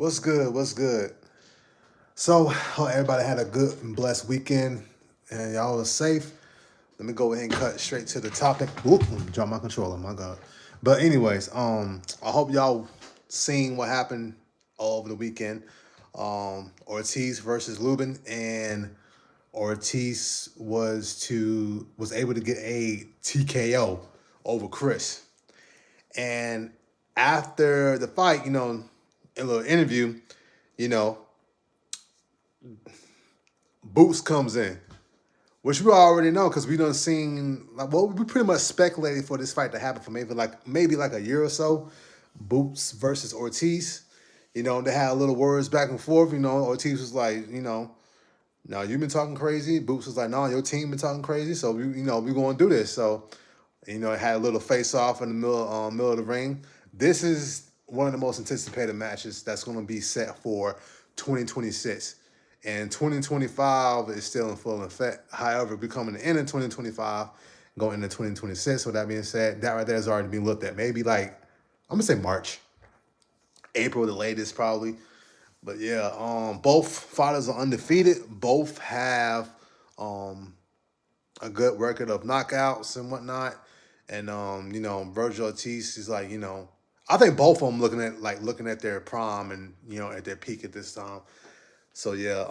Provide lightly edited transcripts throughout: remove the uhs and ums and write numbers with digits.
What's good? What's good? So, hope everybody had a good and blessed weekend and y'all was safe. Let me go ahead and cut straight to the topic. Whoop, drop my controller, my God. But anyways, I hope y'all seen what happened all over the weekend. Ortiz versus Lubin, and Ortiz was able to get a TKO over Chris. And after the fight, in a little interview, you know, Boots comes in, which we already know because we done seen we pretty much speculated for this fight to happen for maybe like a year or so. Boots versus Ortiz. They had a little words back and forth. Ortiz was like, no, you've been talking crazy. Boots was like, no, your team been talking crazy. So we going to do this. So it had a little face off in the middle of the ring. This is one of the most anticipated matches that's going to be set for 2026. And 2025 is still in full effect. However, we're coming to end in 2025, going into 2026. So that being said, that right there has already been looked at. Maybe I'm gonna say March, April, the latest probably. But yeah, both fighters are undefeated. Both have a good record of knockouts and whatnot. And Virgil Ortiz is I think both of them looking at their prime and at their peak at this time. So yeah,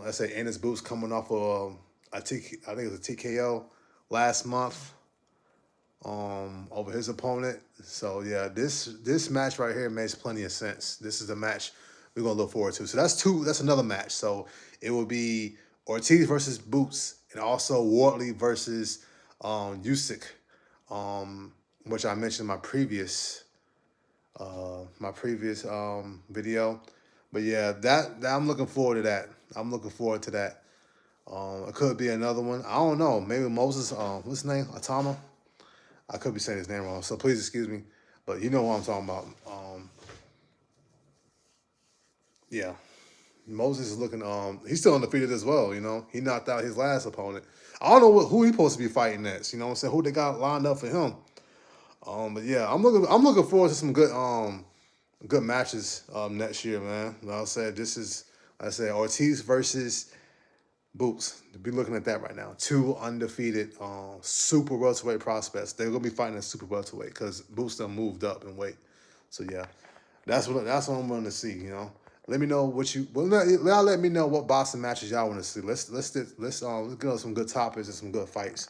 let's say Ennis Boots coming off of I think it was a TKO last month over his opponent. So yeah, this match right here makes plenty of sense. This is the match we're gonna look forward to. So that's another match. So it will be Ortiz versus Boots, and also Wardley versus Usyk, which I mentioned in my previous video. But yeah, that I'm looking forward to that. I'm looking forward to that. It could be another one. I don't know. Maybe Moses. What's his name? Atama. I could be saying his name wrong, so please excuse me. But you know what I'm talking about. Yeah, Moses is looking. He's still undefeated as well. He knocked out his last opponent. I don't know who he's supposed to be fighting next. You know what I'm saying? Who they got lined up for him? But yeah, I'm looking forward to some good matches next year, man. Like I said Ortiz versus Boots. Be looking at that right now. Two undefeated super welterweight prospects. They're gonna be fighting at super welterweight because Boots done moved up in weight. So yeah, that's what I'm going to see. Let me know what you. Well, let me know what boxing matches y'all want to see. Let's get on some good topics and some good fights.